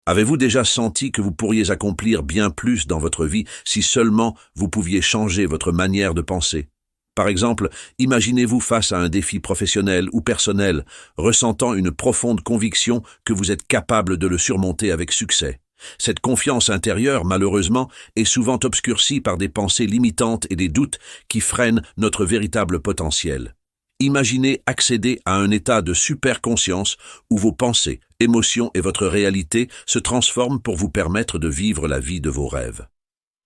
Avez-vous déjà senti que vous pourriez accomplir bien plus dans votre vie si seulement vous pouviez changer votre manière de penser? Par exemple, imaginez-vous face à un défi professionnel ou personnel, ressentant une profonde conviction que vous êtes capable de le surmonter avec succès. Cette confiance intérieure, malheureusement, est souvent obscurcie par des pensées limitantes et des doutes qui freinent notre véritable potentiel. Imaginez accéder à un état de super-conscience où vos pensées, émotions et votre réalité se transforment pour vous permettre de vivre la vie de vos rêves.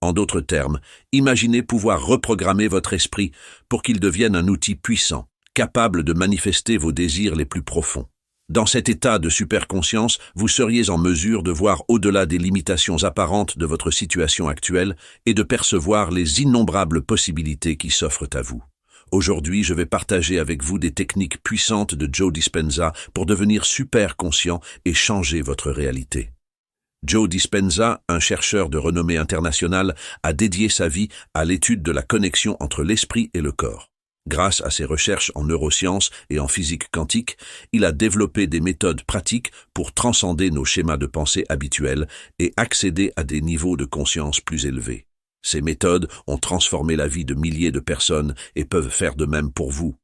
En d'autres termes, imaginez pouvoir reprogrammer votre esprit pour qu'il devienne un outil puissant, capable de manifester vos désirs les plus profonds. Dans cet état de superconscience, vous seriez en mesure de voir au-delà des limitations apparentes de votre situation actuelle et de percevoir les innombrables possibilités qui s'offrent à vous. Aujourd'hui, je vais partager avec vous des techniques puissantes de Joe Dispenza pour devenir super conscient et changer votre réalité. Joe Dispenza, un chercheur de renommée internationale, a dédié sa vie à l'étude de la connexion entre l'esprit et le corps. Grâce à ses recherches en neurosciences et en physique quantique, il a développé des méthodes pratiques pour transcender nos schémas de pensée habituels et accéder à des niveaux de conscience plus élevés. Ces méthodes ont transformé la vie de milliers de personnes et peuvent faire de même pour vous.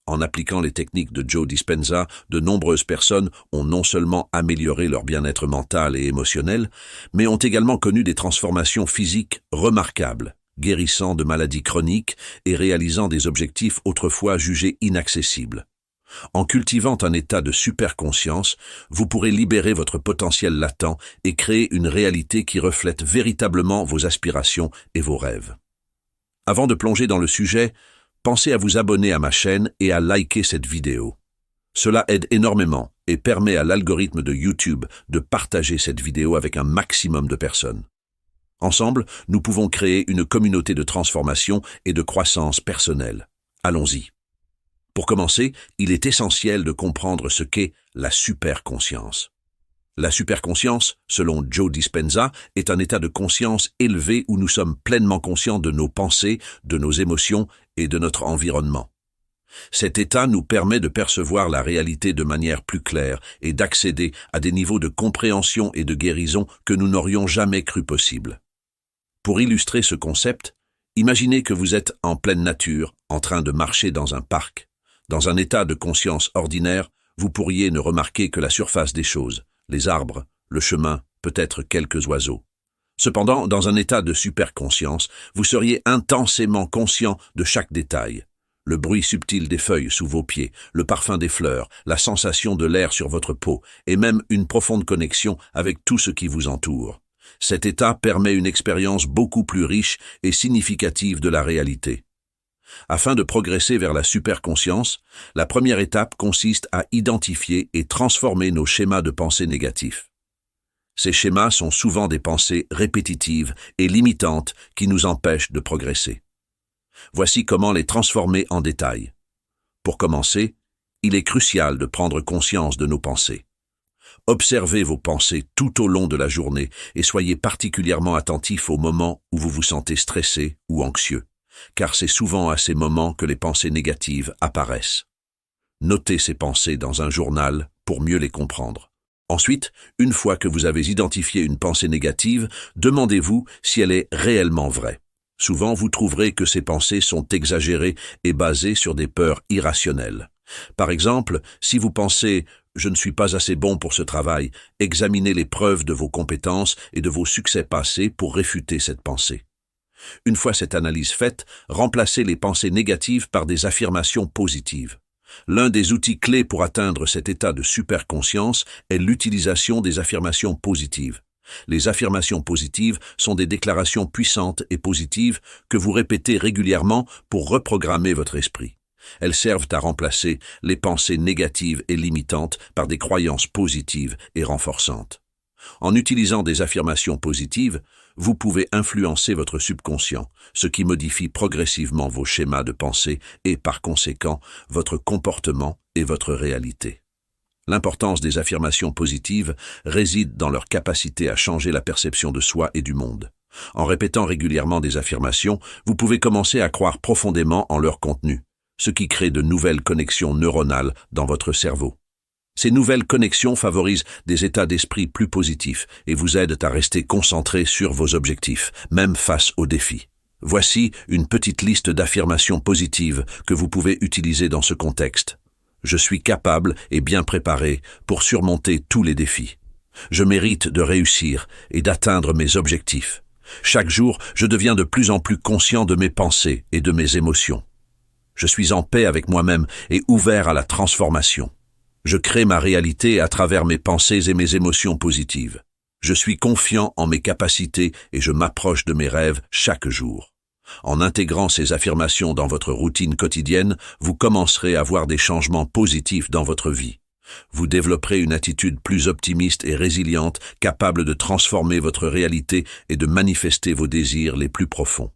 En appliquant les techniques de Joe Dispenza, de nombreuses personnes ont non seulement amélioré leur bien-être mental et émotionnel, mais ont également connu des transformations physiques remarquables, guérissant de maladies chroniques et réalisant des objectifs autrefois jugés inaccessibles. En cultivant un état de superconscience, vous pourrez libérer votre potentiel latent et créer une réalité qui reflète véritablement vos aspirations et vos rêves. Avant de plonger dans le sujet, pensez à vous abonner à ma chaîne et à liker cette vidéo. Cela aide énormément et permet à l'algorithme de YouTube de partager cette vidéo avec un maximum de personnes. Ensemble, nous pouvons créer une communauté de transformation et de croissance personnelle. Allons-y. Pour commencer, il est essentiel de comprendre ce qu'est la superconscience. La superconscience, selon Joe Dispenza, est un état de conscience élevé où nous sommes pleinement conscients de nos pensées, de nos émotions et de notre environnement. Cet état nous permet de percevoir la réalité de manière plus claire et d'accéder à des niveaux de compréhension et de guérison que nous n'aurions jamais cru possible. Pour illustrer ce concept, imaginez que vous êtes en pleine nature, en train de marcher dans un parc. Dans un état de conscience ordinaire, vous pourriez ne remarquer que la surface des choses, les arbres, le chemin, peut-être quelques oiseaux. Cependant, dans un état de superconscience, vous seriez intensément conscient de chaque détail. Le bruit subtil des feuilles sous vos pieds, le parfum des fleurs, la sensation de l'air sur votre peau, et même une profonde connexion avec tout ce qui vous entoure. Cet état permet une expérience beaucoup plus riche et significative de la réalité. Afin de progresser vers la superconscience, la première étape consiste à identifier et transformer nos schémas de pensée négatifs. Ces schémas sont souvent des pensées répétitives et limitantes qui nous empêchent de progresser. Voici comment les transformer en détail. Pour commencer, il est crucial de prendre conscience de nos pensées. Observez vos pensées tout au long de la journée et soyez particulièrement attentifs aux moments où vous vous sentez stressé ou anxieux, car c'est souvent à ces moments que les pensées négatives apparaissent. Notez ces pensées dans un journal pour mieux les comprendre. Ensuite, une fois que vous avez identifié une pensée négative, demandez-vous si elle est réellement vraie. Souvent, vous trouverez que ces pensées sont exagérées et basées sur des peurs irrationnelles. Par exemple, si vous pensez « je ne suis pas assez bon pour ce travail », examinez les preuves de vos compétences et de vos succès passés pour réfuter cette pensée. Une fois cette analyse faite, remplacez les pensées négatives par des affirmations positives. L'un des outils clés pour atteindre cet état de superconscience est l'utilisation des affirmations positives. Les affirmations positives sont des déclarations puissantes et positives que vous répétez régulièrement pour reprogrammer votre esprit. Elles servent à remplacer les pensées négatives et limitantes par des croyances positives et renforçantes. En utilisant des affirmations positives, vous pouvez influencer votre subconscient, ce qui modifie progressivement vos schémas de pensée et, par conséquent, votre comportement et votre réalité. L'importance des affirmations positives réside dans leur capacité à changer la perception de soi et du monde. En répétant régulièrement des affirmations, vous pouvez commencer à croire profondément en leur contenu, ce qui crée de nouvelles connexions neuronales dans votre cerveau. Ces nouvelles connexions favorisent des états d'esprit plus positifs et vous aident à rester concentré sur vos objectifs, même face aux défis. Voici une petite liste d'affirmations positives que vous pouvez utiliser dans ce contexte. Je suis capable et bien préparé pour surmonter tous les défis. Je mérite de réussir et d'atteindre mes objectifs. Chaque jour, je deviens de plus en plus conscient de mes pensées et de mes émotions. Je suis en paix avec moi-même et ouvert à la transformation. Je crée ma réalité à travers mes pensées et mes émotions positives. Je suis confiant en mes capacités et je m'approche de mes rêves chaque jour. En intégrant ces affirmations dans votre routine quotidienne, vous commencerez à voir des changements positifs dans votre vie. Vous développerez une attitude plus optimiste et résiliente, capable de transformer votre réalité et de manifester vos désirs les plus profonds.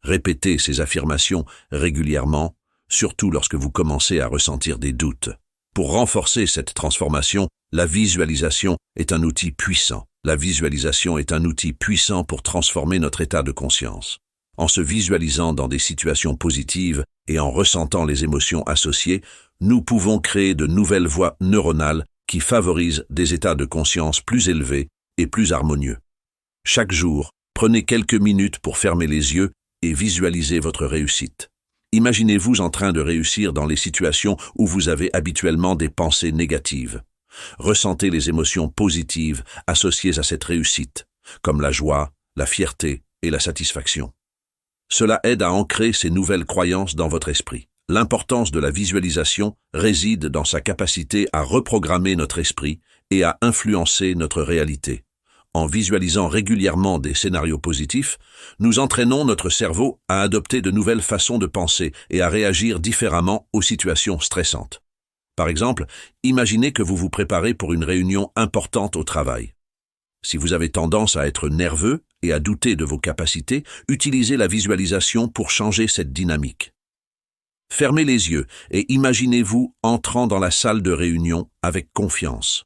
Répétez ces affirmations régulièrement, surtout lorsque vous commencez à ressentir des doutes. Pour renforcer cette transformation, la visualisation est un outil puissant. La visualisation est un outil puissant pour transformer notre état de conscience. En se visualisant dans des situations positives et en ressentant les émotions associées, nous pouvons créer de nouvelles voies neuronales qui favorisent des états de conscience plus élevés et plus harmonieux. Chaque jour, prenez quelques minutes pour fermer les yeux et visualiser votre réussite. Imaginez-vous en train de réussir dans les situations où vous avez habituellement des pensées négatives. Ressentez les émotions positives associées à cette réussite, comme la joie, la fierté et la satisfaction. Cela aide à ancrer ces nouvelles croyances dans votre esprit. L'importance de la visualisation réside dans sa capacité à reprogrammer notre esprit et à influencer notre réalité. En visualisant régulièrement des scénarios positifs, nous entraînons notre cerveau à adopter de nouvelles façons de penser et à réagir différemment aux situations stressantes. Par exemple, imaginez que vous vous préparez pour une réunion importante au travail. Si vous avez tendance à être nerveux et à douter de vos capacités, utilisez la visualisation pour changer cette dynamique. Fermez les yeux et imaginez-vous entrant dans la salle de réunion avec confiance.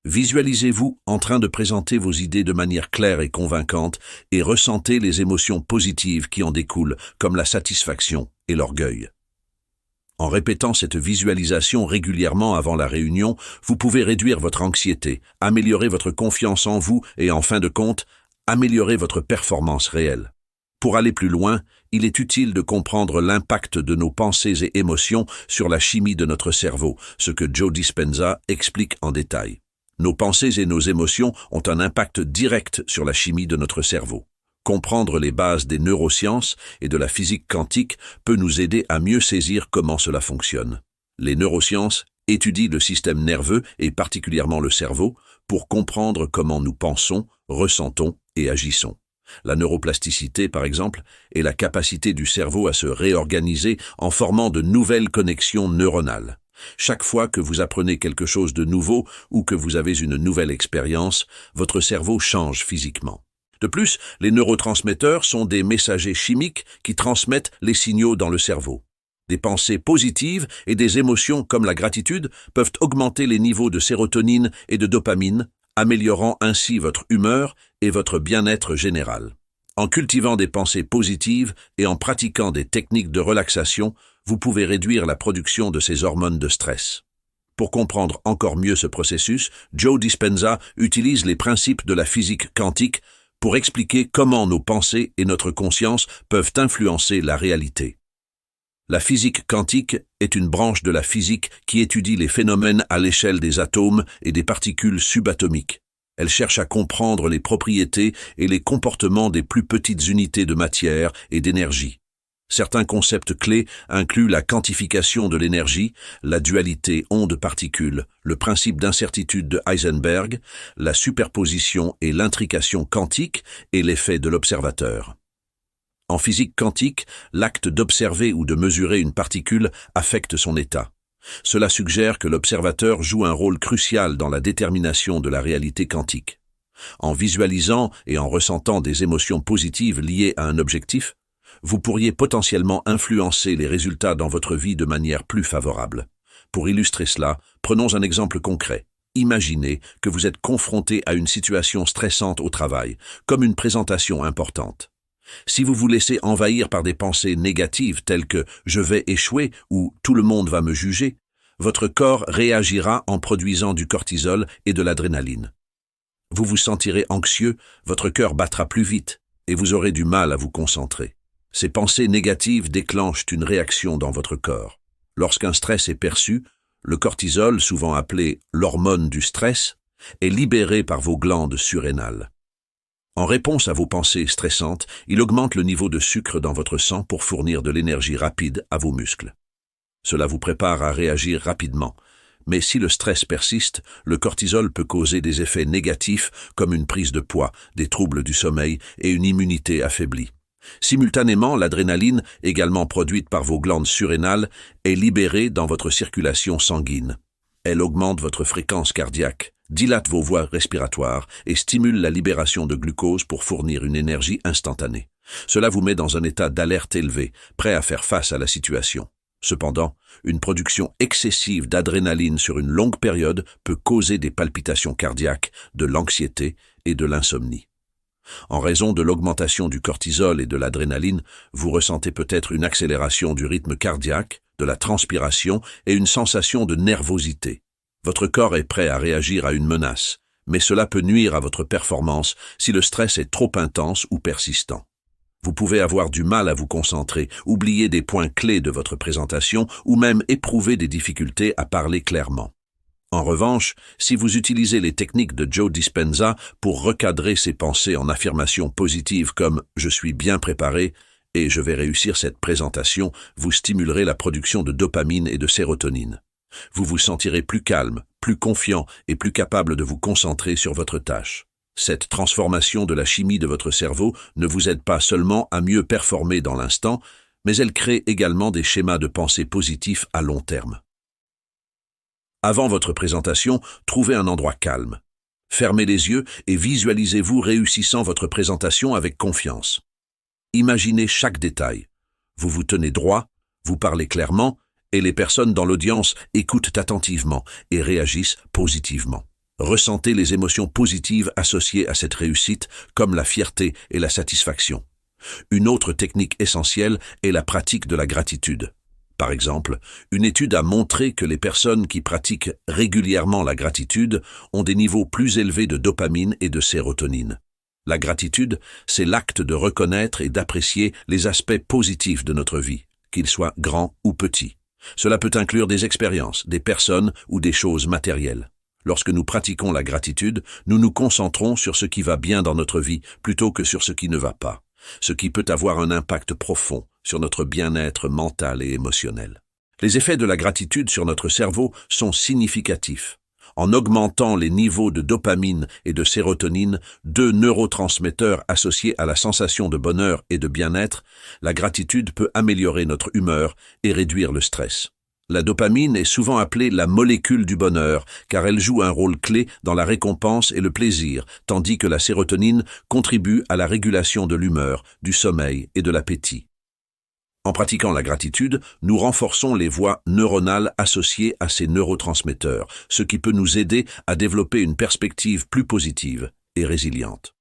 Visualisez-vous en train de présenter vos idées de manière claire et convaincante et ressentez les émotions positives qui en découlent, comme la satisfaction et l'orgueil. En répétant cette visualisation régulièrement avant la réunion, vous pouvez réduire votre anxiété, améliorer votre confiance en vous et, en fin de compte, améliorer votre performance réelle. Pour aller plus loin, il est utile de comprendre l'impact de nos pensées et émotions sur la chimie de notre cerveau, ce que Joe Dispenza explique en détail. Nos pensées et nos émotions ont un impact direct sur la chimie de notre cerveau. Comprendre les bases des neurosciences et de la physique quantique peut nous aider à mieux saisir comment cela fonctionne. Les neurosciences étudient le système nerveux et particulièrement le cerveau pour comprendre comment nous pensons, ressentons et agissons. La neuroplasticité, par exemple, est la capacité du cerveau à se réorganiser en formant de nouvelles connexions neuronales. Chaque fois que vous apprenez quelque chose de nouveau ou que vous avez une nouvelle expérience, votre cerveau change physiquement. De plus, les neurotransmetteurs sont des messagers chimiques qui transmettent les signaux dans le cerveau. Des pensées positives et des émotions comme la gratitude peuvent augmenter les niveaux de sérotonine et de dopamine, améliorant ainsi votre humeur et votre bien-être général. En cultivant des pensées positives et en pratiquant des techniques de relaxation, vous pouvez réduire la production de ces hormones de stress. Pour comprendre encore mieux ce processus, Joe Dispenza utilise les principes de la physique quantique pour expliquer comment nos pensées et notre conscience peuvent influencer la réalité. La physique quantique est une branche de la physique qui étudie les phénomènes à l'échelle des atomes et des particules subatomiques. Elle cherche à comprendre les propriétés et les comportements des plus petites unités de matière et d'énergie. Certains concepts clés incluent la quantification de l'énergie, la dualité onde-particule, le principe d'incertitude de Heisenberg, la superposition et l'intrication quantique et l'effet de l'observateur. En physique quantique, l'acte d'observer ou de mesurer une particule affecte son état. Cela suggère que l'observateur joue un rôle crucial dans la détermination de la réalité quantique. En visualisant et en ressentant des émotions positives liées à un objectif, vous pourriez potentiellement influencer les résultats dans votre vie de manière plus favorable. Pour illustrer cela, prenons un exemple concret. Imaginez que vous êtes confronté à une situation stressante au travail, comme une présentation importante. Si vous vous laissez envahir par des pensées négatives telles que « je vais échouer » ou « tout le monde va me juger », votre corps réagira en produisant du cortisol et de l'adrénaline. Vous vous sentirez anxieux, votre cœur battra plus vite et vous aurez du mal à vous concentrer. Ces pensées négatives déclenchent une réaction dans votre corps. Lorsqu'un stress est perçu, le cortisol, souvent appelé l'hormone du stress, est libéré par vos glandes surrénales. En réponse à vos pensées stressantes, il augmente le niveau de sucre dans votre sang pour fournir de l'énergie rapide à vos muscles. Cela vous prépare à réagir rapidement. Mais si le stress persiste, le cortisol peut causer des effets négatifs comme une prise de poids, des troubles du sommeil et une immunité affaiblie. Simultanément, l'adrénaline, également produite par vos glandes surrénales, est libérée dans votre circulation sanguine. Elle augmente votre fréquence cardiaque, dilate vos voies respiratoires et stimule la libération de glucose pour fournir une énergie instantanée. Cela vous met dans un état d'alerte élevé, prêt à faire face à la situation. Cependant, une production excessive d'adrénaline sur une longue période peut causer des palpitations cardiaques, de l'anxiété et de l'insomnie. En raison de l'augmentation du cortisol et de l'adrénaline, vous ressentez peut-être une accélération du rythme cardiaque, de la transpiration et une sensation de nervosité. Votre corps est prêt à réagir à une menace, mais cela peut nuire à votre performance si le stress est trop intense ou persistant. Vous pouvez avoir du mal à vous concentrer, oublier des points clés de votre présentation ou même éprouver des difficultés à parler clairement. En revanche, si vous utilisez les techniques de Joe Dispenza pour recadrer ces pensées en affirmations positives comme « je suis bien préparé » et « je vais réussir cette présentation », vous stimulerez la production de dopamine et de sérotonine. Vous vous sentirez plus calme, plus confiant et plus capable de vous concentrer sur votre tâche. Cette transformation de la chimie de votre cerveau ne vous aide pas seulement à mieux performer dans l'instant, mais elle crée également des schémas de pensée positifs à long terme. Avant votre présentation, trouvez un endroit calme. Fermez les yeux et visualisez-vous réussissant votre présentation avec confiance. Imaginez chaque détail. Vous vous tenez droit, vous parlez clairement, et les personnes dans l'audience écoutent attentivement et réagissent positivement. Ressentez les émotions positives associées à cette réussite, comme la fierté et la satisfaction. Une autre technique essentielle est la pratique de la gratitude. Par exemple, une étude a montré que les personnes qui pratiquent régulièrement la gratitude ont des niveaux plus élevés de dopamine et de sérotonine. La gratitude, c'est l'acte de reconnaître et d'apprécier les aspects positifs de notre vie, qu'ils soient grands ou petits. Cela peut inclure des expériences, des personnes ou des choses matérielles. Lorsque nous pratiquons la gratitude, nous nous concentrons sur ce qui va bien dans notre vie plutôt que sur ce qui ne va pas, ce qui peut avoir un impact profond sur notre bien-être mental et émotionnel. Les effets de la gratitude sur notre cerveau sont significatifs. En augmentant les niveaux de dopamine et de sérotonine, deux neurotransmetteurs associés à la sensation de bonheur et de bien-être, la gratitude peut améliorer notre humeur et réduire le stress. La dopamine est souvent appelée la molécule du bonheur, car elle joue un rôle clé dans la récompense et le plaisir, tandis que la sérotonine contribue à la régulation de l'humeur, du sommeil et de l'appétit. En pratiquant la gratitude, nous renforçons les voies neuronales associées à ces neurotransmetteurs, ce qui peut nous aider à développer une perspective plus positive et résiliente.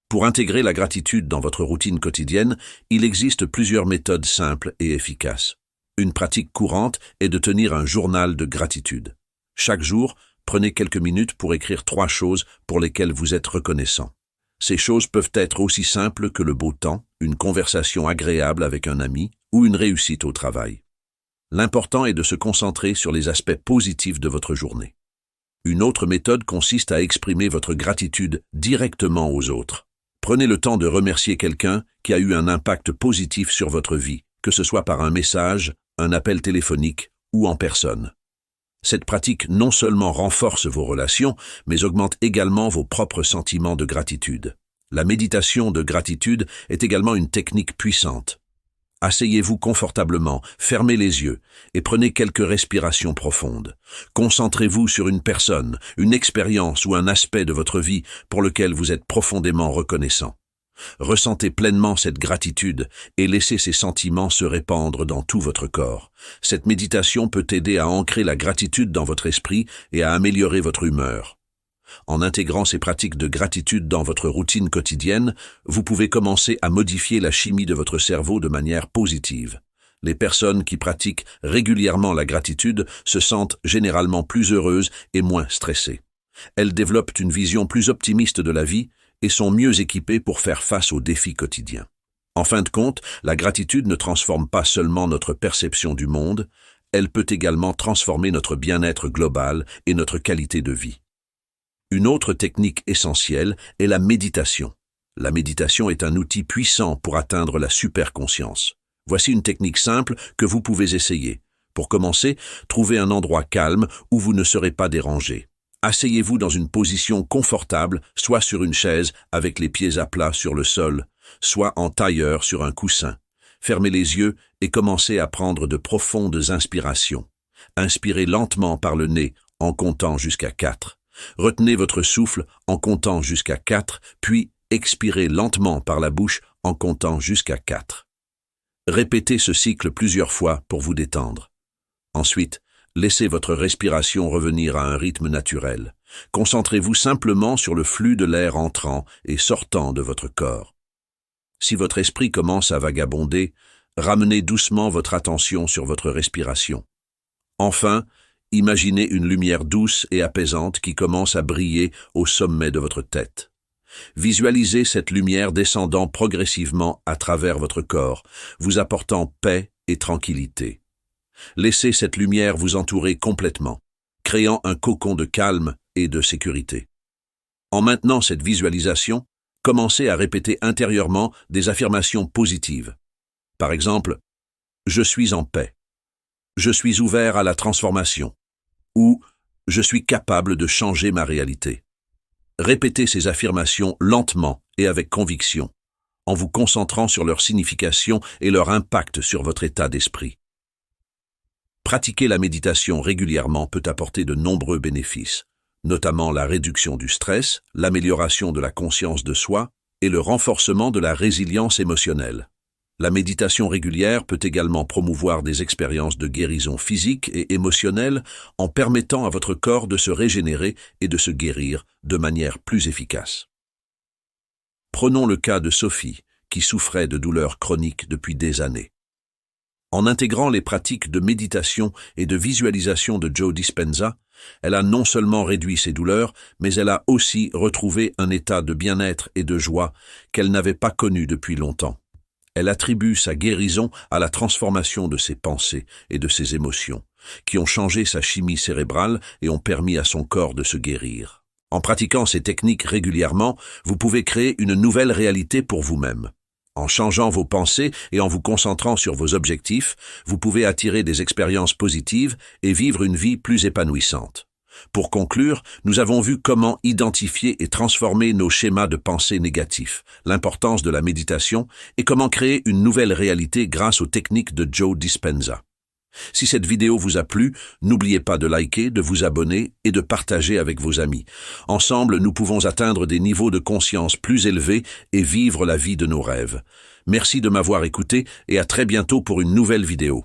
Pour intégrer la gratitude dans votre routine quotidienne, il existe plusieurs méthodes simples et efficaces. Une pratique courante est de tenir un journal de gratitude. Chaque jour, prenez quelques minutes pour écrire 3 choses pour lesquelles vous êtes reconnaissant. Ces choses peuvent être aussi simples que le beau temps, une conversation agréable avec un ami ou une réussite au travail. L'important est de se concentrer sur les aspects positifs de votre journée. Une autre méthode consiste à exprimer votre gratitude directement aux autres. Prenez le temps de remercier quelqu'un qui a eu un impact positif sur votre vie, que ce soit par un message, un appel téléphonique ou en personne. Cette pratique non seulement renforce vos relations, mais augmente également vos propres sentiments de gratitude. La méditation de gratitude est également une technique puissante. Asseyez-vous confortablement, fermez les yeux et prenez quelques respirations profondes. Concentrez-vous sur une personne, une expérience ou un aspect de votre vie pour lequel vous êtes profondément reconnaissant. Ressentez pleinement cette gratitude et laissez ces sentiments se répandre dans tout votre corps. Cette méditation peut aider à ancrer la gratitude dans votre esprit et à améliorer votre humeur. En intégrant ces pratiques de gratitude dans votre routine quotidienne, vous pouvez commencer à modifier la chimie de votre cerveau de manière positive. Les personnes qui pratiquent régulièrement la gratitude se sentent généralement plus heureuses et moins stressées. Elles développent une vision plus optimiste de la vie et sont mieux équipées pour faire face aux défis quotidiens. En fin de compte, la gratitude ne transforme pas seulement notre perception du monde, elle peut également transformer notre bien-être global et notre qualité de vie. Une autre technique essentielle est la méditation. La méditation est un outil puissant pour atteindre la superconscience. Voici une technique simple que vous pouvez essayer. Pour commencer, trouvez un endroit calme où vous ne serez pas dérangé. Asseyez-vous dans une position confortable, soit sur une chaise avec les pieds à plat sur le sol, soit en tailleur sur un coussin. Fermez les yeux et commencez à prendre de profondes inspirations. Inspirez lentement par le nez en comptant jusqu'à 4. Retenez votre souffle en comptant jusqu'à 4, puis expirez lentement par la bouche en comptant jusqu'à 4. Répétez ce cycle plusieurs fois pour vous détendre. Ensuite, laissez votre respiration revenir à un rythme naturel. Concentrez-vous simplement sur le flux de l'air entrant et sortant de votre corps. Si votre esprit commence à vagabonder, ramenez doucement votre attention sur votre respiration. Enfin, imaginez une lumière douce et apaisante qui commence à briller au sommet de votre tête. Visualisez cette lumière descendant progressivement à travers votre corps, vous apportant paix et tranquillité. Laissez cette lumière vous entourer complètement, créant un cocon de calme et de sécurité. En maintenant cette visualisation, commencez à répéter intérieurement des affirmations positives. Par exemple, « Je suis en paix »,« Je suis ouvert à la transformation » ou « Je suis capable de changer ma réalité ». Répétez ces affirmations lentement et avec conviction, en vous concentrant sur leur signification et leur impact sur votre état d'esprit. Pratiquer la méditation régulièrement peut apporter de nombreux bénéfices, notamment la réduction du stress, l'amélioration de la conscience de soi et le renforcement de la résilience émotionnelle. La méditation régulière peut également promouvoir des expériences de guérison physique et émotionnelle en permettant à votre corps de se régénérer et de se guérir de manière plus efficace. Prenons le cas de Sophie, qui souffrait de douleurs chroniques depuis des années. En intégrant les pratiques de méditation et de visualisation de Joe Dispenza, elle a non seulement réduit ses douleurs, mais elle a aussi retrouvé un état de bien-être et de joie qu'elle n'avait pas connu depuis longtemps. Elle attribue sa guérison à la transformation de ses pensées et de ses émotions, qui ont changé sa chimie cérébrale et ont permis à son corps de se guérir. En pratiquant ces techniques régulièrement, vous pouvez créer une nouvelle réalité pour vous-même. En changeant vos pensées et en vous concentrant sur vos objectifs, vous pouvez attirer des expériences positives et vivre une vie plus épanouissante. Pour conclure, nous avons vu comment identifier et transformer nos schémas de pensée négatifs, l'importance de la méditation et comment créer une nouvelle réalité grâce aux techniques de Joe Dispenza. Si cette vidéo vous a plu, n'oubliez pas de liker, de vous abonner et de partager avec vos amis. Ensemble, nous pouvons atteindre des niveaux de conscience plus élevés et vivre la vie de nos rêves. Merci de m'avoir écouté et à très bientôt pour une nouvelle vidéo.